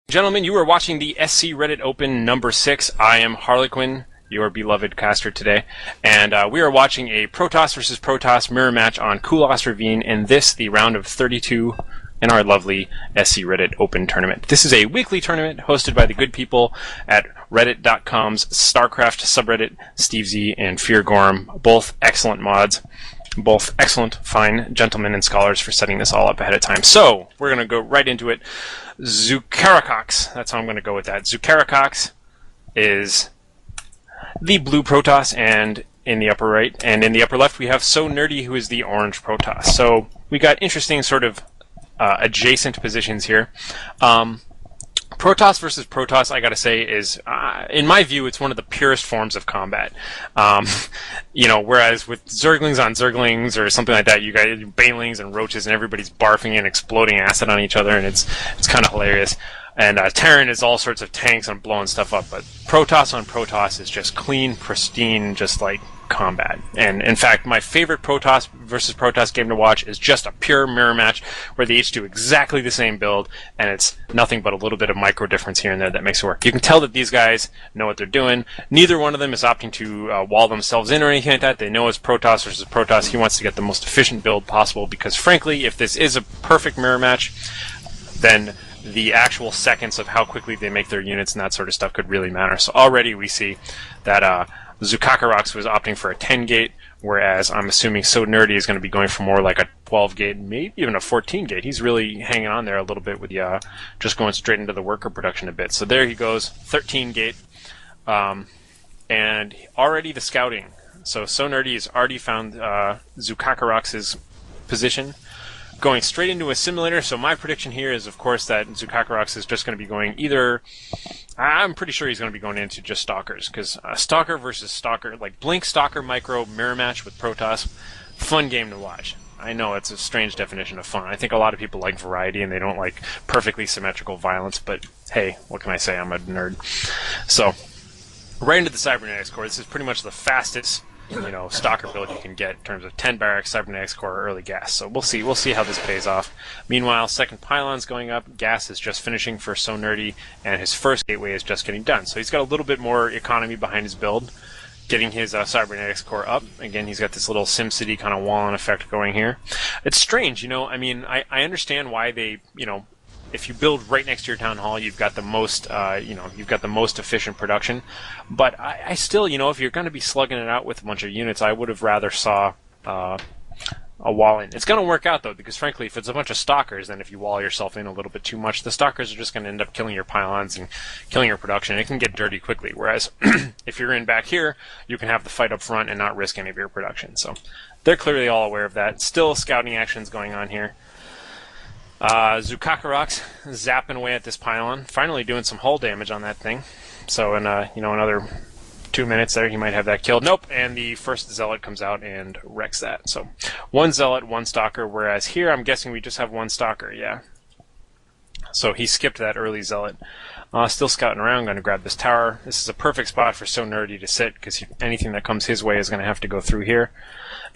Gentlemen, you are watching the scReddit Open number 6. I am Harlequin, your beloved caster today, and we are watching a Protoss versus Protoss mirror match on Kulos Ravine, and this, the round of 32 in our lovely scReddit Open tournament. This is a weekly tournament hosted by the good people at reddit.com's StarCraft subreddit, Steve Z and Fear Gorm, both excellent mods. Both excellent, fine gentlemen and scholars for setting this all up ahead of time. So, we're going to go right into it. Zukarakox, that's how I'm going to go with that. Zukarakox is the blue Protoss, and in the upper right, and in the upper left we have SoNerdy, who is the orange Protoss. So, we got interesting sort of adjacent positions here. Protoss versus Protoss, I gotta say, is, in my view, it's one of the purest forms of combat. Whereas with Zerglings on Zerglings or something like that, you got Banelings and Roaches and everybody's barfing and exploding acid on each other, and it's kind of hilarious. And Terran is all sorts of tanks and blowing stuff up, but Protoss on Protoss is just clean, pristine, just like combat. And in fact, my favorite Protoss versus Protoss game to watch is just a pure mirror match where they each do exactly the same build, and it's nothing but a little bit of micro difference here and there that makes it work. You can tell that these guys know what they're doing. Neither one of them is opting to wall themselves in or anything like that. They know it's Protoss versus Protoss. He wants to get the most efficient build possible because, frankly, if this is a perfect mirror match, then the actual seconds of how quickly they make their units and that sort of stuff could really matter. So already we see that Zukarakox was opting for a 10 gate, whereas I'm assuming SoNerdy is going to be going for more like a 12 gate, maybe even a 14 gate. He's really hanging on there a little bit with just going straight into the worker production a bit. So there he goes, 13 gate, and already the scouting. So SoNerdy has already found Zukarakox's position, going straight into a simulator. So my prediction here is, of course, that Zukarakox is just going to be going either... I'm pretty sure he's going to be going into just Stalkers, because Stalker versus Stalker, like Blink Stalker Micro mirror match with Protoss, fun game to watch. I know it's a strange definition of fun. I think a lot of people like variety and they don't like perfectly symmetrical violence, but hey, what can I say? I'm a nerd. So, right into the Cybernetics Core. This is pretty much the fastest Stalker build you can get in terms of 10 barracks, Cybernetics Core, early gas. So we'll see how this pays off. Meanwhile, second pylon's going up, gas is just finishing for SoNerdy, and his first gateway is just getting done. So he's got a little bit more economy behind his build, getting his Cybernetics Core up. Again, he's got this little SimCity kind of wall-on effect going here. It's strange, I mean, I understand why they, if you build right next to your town hall, you've got the most, you've got the most efficient production. But I still, if you're going to be slugging it out with a bunch of units, I would have rather saw a wall in. It's going to work out though, because frankly, if it's a bunch of Stalkers, then if you wall yourself in a little bit too much, the Stalkers are just going to end up killing your pylons and killing your production. It can get dirty quickly. Whereas if you're in back here, you can have the fight up front and not risk any of your production. So they're clearly all aware of that. Still scouting actions going on here. Zukarakox zapping away at this pylon, finally doing some hull damage on that thing. So in another 2 minutes there, he might have that killed. Nope, and the first Zealot comes out and wrecks that. So one Zealot, one Stalker, whereas here I'm guessing we just have one Stalker, yeah. So he skipped that early Zealot. Still scouting around, going to grab this tower. This is a perfect spot for SoNerdy to sit, because anything that comes his way is going to have to go through here.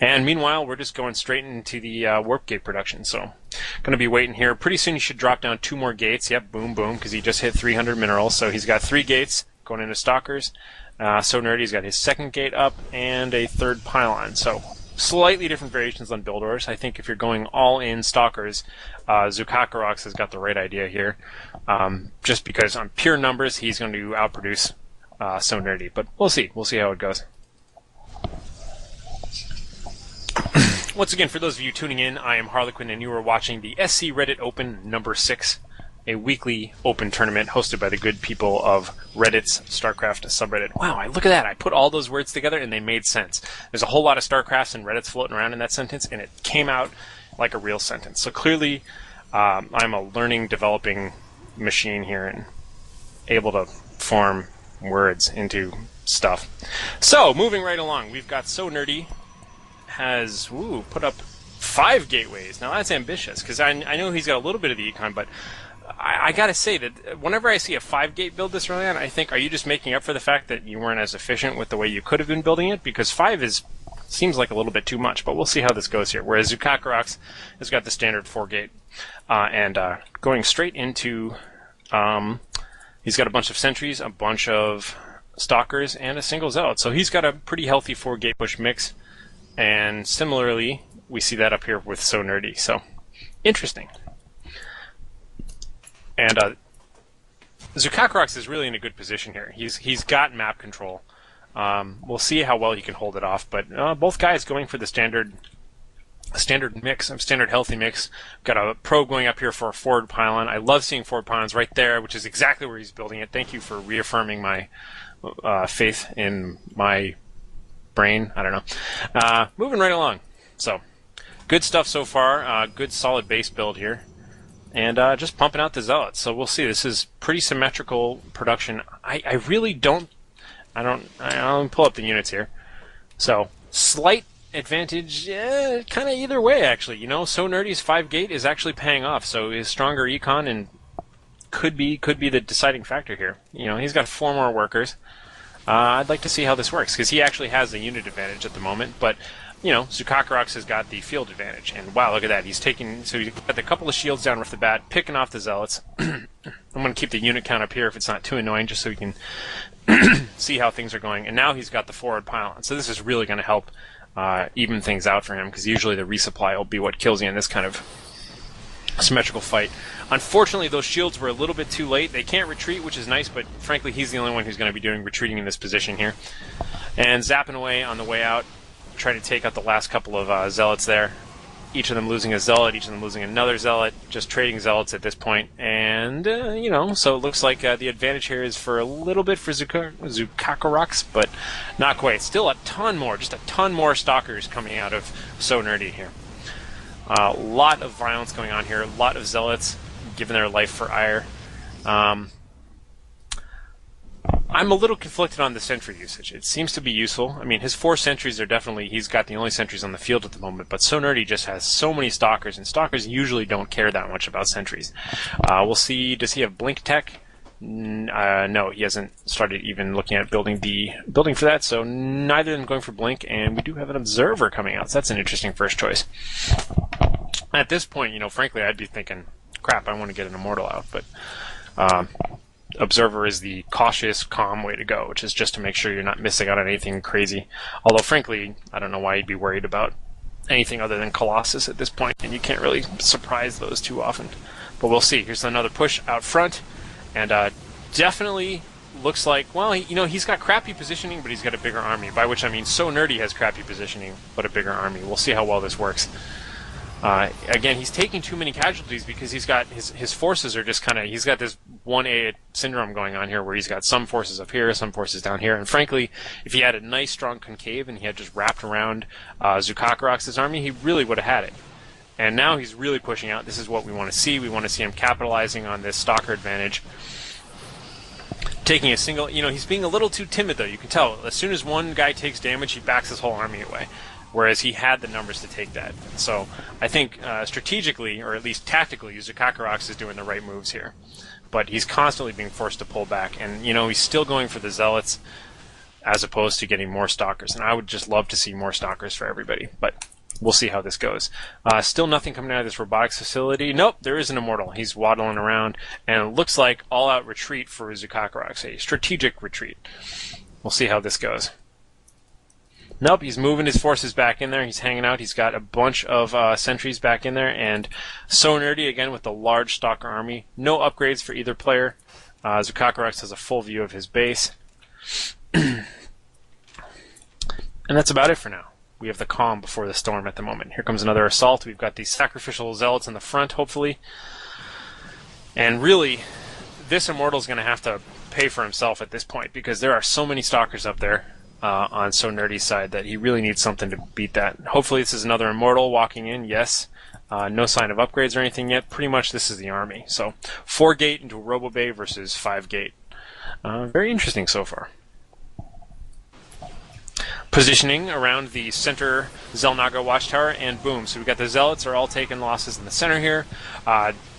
And meanwhile, we're just going straight into the warp gate production. So, going to be waiting here. Pretty soon he should drop down 2 more gates. Yep, boom, boom, because he just hit 300 minerals. So he's got 3 gates going into Stalkers. SoNerdy's got his second gate up and a third pylon. So, slightly different variations on build orders. I think if you're going all in Stalkers, Zukarakox has got the right idea here. Just because on pure numbers, he's going to outproduce SoNerdy. But we'll see. We'll see how it goes. Once again, for those of you tuning in, I am Harlequin, and you are watching the scReddit Open number 6, a weekly open tournament hosted by the good people of Reddit's StarCraft subreddit. Wow, look at that. I put all those words together and they made sense. There's a whole lot of StarCrafts and Reddits floating around in that sentence, and it came out like a real sentence. So clearly, I'm a learning, developing machine here and able to form words into stuff. So, moving right along, we've got SoNerdy has put up 5 gateways. Now that's ambitious, because I know he's got a little bit of the econ, but I gotta say that whenever I see a 5-gate build this early on, I think, are you just making up for the fact that you weren't as efficient with the way you could have been building it? Because 5 seems like a little bit too much, but we'll see how this goes here. Whereas Zukarakox has got the standard 4-gate, and going straight into He's got a bunch of sentries, a bunch of stalkers, and a single zealot. So he's got a pretty healthy 4-gate push mix. And similarly, we see that up here with SoNerdy. So interesting. And Zukarakox is really in a good position here. He's got map control. We'll see how well he can hold it off. But both guys going for the standard mix, standard healthy mix. Got a probe going up here for a forward pylon. I love seeing forward pylons right there, which is exactly where he's building it. Thank you for reaffirming my faith in my brain. I don't know. Moving right along. So, good stuff so far. Good solid base build here. And just pumping out the zealots. So we'll see. This is pretty symmetrical production. I really don't... I'll pull up the units here. So, slight advantage, kind of either way, actually. You know, SoNerdy's 5-gate is actually paying off. So his stronger econ and could be the deciding factor here. You know, he's got 4 more workers. I'd like to see how this works, because he actually has the unit advantage at the moment, but, you know, Zukarakox has got the field advantage, and wow, look at that. He's taking, so he's got a couple of shields down off the bat, picking off the zealots. I'm going to keep the unit count up here if it's not too annoying, just so we can see how things are going, and now he's got the forward pylon, so this is really going to help even things out for him, because usually the resupply will be what kills you in this kind of symmetrical fight. Unfortunately, those shields were a little bit too late. They can't retreat, which is nice, but frankly, he's the only one who's going to be doing retreating in this position here. And zapping away on the way out, trying to take out the last couple of zealots there. Each of them losing a zealot, each of them losing another zealot, just trading zealots at this point. And, you know, so it looks like the advantage here is for a little bit for Zukarakox, but not quite. Still a ton more, just a ton more stalkers coming out of SoNerdy here. A lot of violence going on here, a lot of zealots giving their life for ire. I'm a little conflicted on the sentry usage. It seems to be useful. I mean, his 4 sentries are definitely, he's got the only sentries on the field at the moment, but SoNerdy just has so many stalkers, and stalkers usually don't care that much about sentries. We'll see, does he have blink tech? No, he hasn't started even looking at building for that, so neither of them going for blink, and we do have an observer coming out, so that's an interesting first choice. At this point, you know, frankly, I'd be thinking, crap, I want to get an immortal out, but observer is the cautious, calm way to go, which is just to make sure you're not missing out on anything crazy. Although, frankly, I don't know why you'd be worried about anything other than Colossus at this point, and you can't really surprise those too often. But we'll see. Here's another push out front, and definitely looks like, well, you know, he's got crappy positioning, but he's got a bigger army, by which I mean SoNerdy has crappy positioning, but a bigger army. We'll see how well this works. Again, he's taking too many casualties because he's got his forces are just kind of, he's got this 1A syndrome going on here where he's got some forces up here, some forces down here, and frankly, if he had a nice strong concave and he had just wrapped around Zukarakox's army, he really would have had it. And now he's really pushing out. This is what we want to see. We want to see him capitalizing on this stalker advantage. Taking a single, you know, he's being a little too timid though, you can tell. As soon as one guy takes damage, he backs his whole army away. Whereas he had the numbers to take that. So I think strategically, or at least tactically, Zukarakox is doing the right moves here. But he's constantly being forced to pull back. And, you know, he's still going for the zealots as opposed to getting more stalkers. And I would just love to see more stalkers for everybody. But we'll see how this goes. Still nothing coming out of this robotics facility. Nope, there is an immortal. He's waddling around. And it looks like all-out retreat for Zukarakox, a strategic retreat. We'll see how this goes. Nope, he's moving his forces back in there. He's hanging out. He's got a bunch of sentries back in there. And SoNerdy, again, with the large stalker army. No upgrades for either player. Zukarakox has a full view of his base. And that's about it for now. We have the calm before the storm at the moment. Here comes another assault. We've got these sacrificial zealots in the front, hopefully. And really, this immortal is going to have to pay for himself at this point because there are so many stalkers up there. On SoNerdy's side that he really needs something to beat that. Hopefully this is another immortal walking in, yes. No sign of upgrades or anything yet. Pretty much this is the army. So 4-gate into a RoboBay versus 5-gate. Very interesting so far. positioning around the center Xel'Naga watchtower, and boom. So we've got the Zealots are all taking losses in the center here.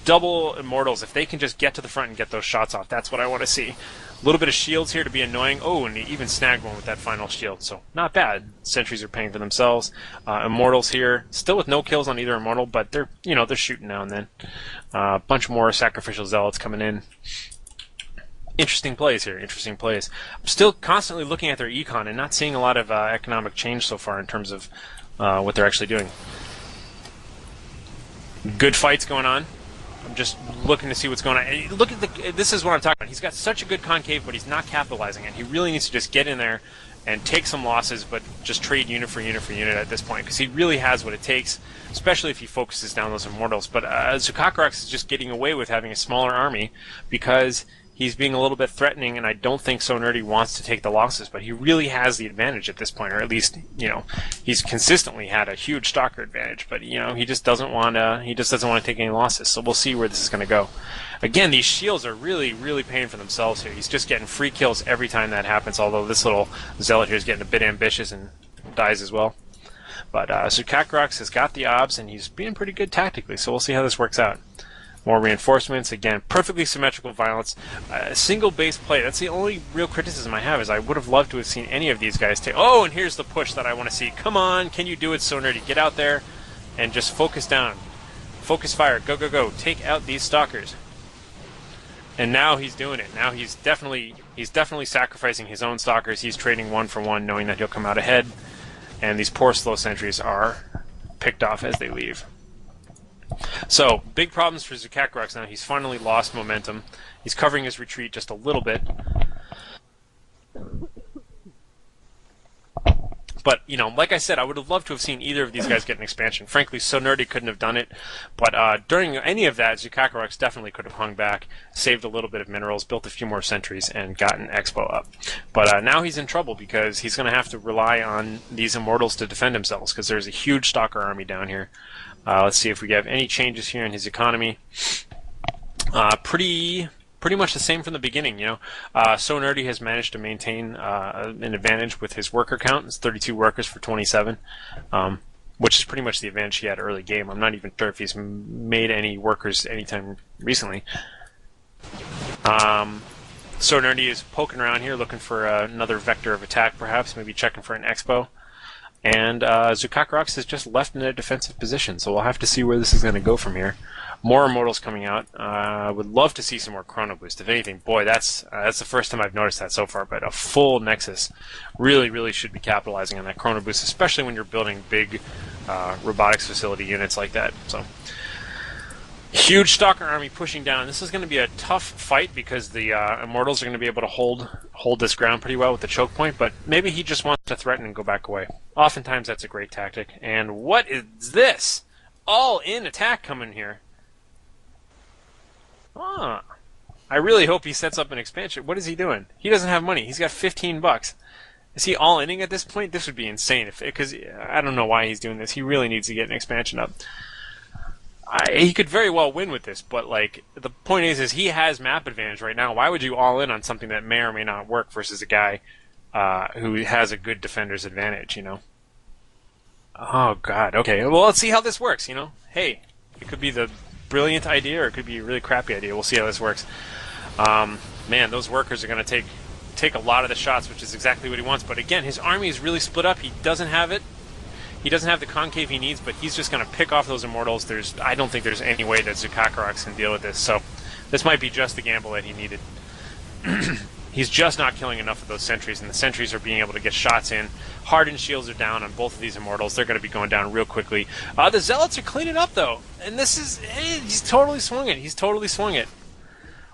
Double Immortals, if they can just get to the front and get those shots off, that's what I want to see. A little bit of shields here to be annoying. Oh, and he even snagged one with that final shield, so not bad. Sentries are paying for themselves. Immortals here, still with no kills on either Immortal, but they're shooting now and then. A bunch more Sacrificial Zealots coming in. Interesting plays here, interesting plays. I'm still constantly looking at their econ and not seeing a lot of economic change so far in terms of what they're actually doing. Good fights going on. I'm just looking to see what's going on. Look at this is what I'm talking about. He's got such a good concave, but he's not capitalizing it. He really needs to just get in there and take some losses, but just trade unit for unit for unit at this point, because he really has what it takes, especially if he focuses down those Immortals. But Zukarakox is just getting away with having a smaller army because he's being a little bit threatening, and I don't think SoNerdy wants to take the losses, but he really has the advantage at this point, or at least, he's consistently had a huge stalker advantage, but, he just doesn't want to take any losses, so we'll see where this is going to go. Again, these shields are really, really paying for themselves here. He's just getting free kills every time that happens, although this little Zealot here is getting a bit ambitious and dies as well. But Zukarakox has got the obs, and he's being pretty good tactically, so we'll see how this works out. More reinforcements, again, perfectly symmetrical violence. Single base play, that's the only real criticism I have, is I would have loved to have seen any of these guys take... Oh, and here's the push that I want to see. Come on, can you do it, SoNerdy? Get out there and just focus down. Focus fire, go, go, go. Take out these stalkers. And now he's doing it. Now he's definitely sacrificing his own stalkers. He's trading one for one, knowing that he'll come out ahead. And these poor slow sentries are picked off as they leave. So, big problems for Zukarakox now. He's finally lost momentum. He's covering his retreat just a little bit. But, like I said, I would have loved to have seen either of these guys get an expansion. Frankly, SoNerdy couldn't have done it. But during any of that, Zukarakox definitely could have hung back, saved a little bit of minerals, built a few more sentries, and gotten Expo up. But now he's in trouble because he's going to have to rely on these Immortals to defend themselves, because there's a huge stalker army down here. Let's see if we have any changes here in his economy. Pretty much the same from the beginning, SoNerdy has managed to maintain an advantage with his worker count. It's 32 workers for 27, which is pretty much the advantage he had early game. I'm not even sure if he's made any workers anytime recently. SoNerdy is poking around here looking for another vector of attack, perhaps, maybe checking for an Expo. And Zukarakox is just left in a defensive position, so we'll have to see where this is going to go from here. More Immortals coming out. I would love to see some more Chrono Boost. If anything, boy, that's the first time I've noticed that so far, but a full Nexus really, really should be capitalizing on that Chrono Boost, especially when you're building big robotics facility units like that. So, huge Stalker army pushing down. This is going to be a tough fight because the Immortals are going to be able to hold this ground pretty well with the choke point, but maybe he just wants to threaten and go back away. Oftentimes that's a great tactic. And what is this? All-in attack coming here. Ah, I really hope he sets up an expansion. What is he doing? He doesn't have money. He's got 15 bucks. Is he all-inning at this point? This would be insane, because I don't know why he's doing this. He really needs to get an expansion up. He could very well win with this, but the point is he has map advantage right now. Why would you all in on something that may or may not work versus a guy who has a good defender's advantage? Oh God. Okay. Well, let's see how this works. Hey, it could be the brilliant idea, or it could be a really crappy idea. We'll see how this works. Man, those workers are going to take a lot of the shots, which is exactly what he wants. But again, his army is really split up. He doesn't have it. He doesn't have the concave he needs, but he's just going to pick off those Immortals. I don't think there's any way that Zukarakox can deal with this, so this might be just the gamble that he needed. He's just not killing enough of those sentries, and the sentries are being able to get shots in. Hardened shields are down on both of these Immortals. They're going to be going down real quickly. The Zealots are cleaning up, though, and he's totally swung it. He's totally swung it.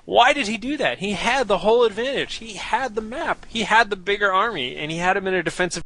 Why did he do that? He had the whole advantage. He had the map. He had the bigger army, and he had him in a defensive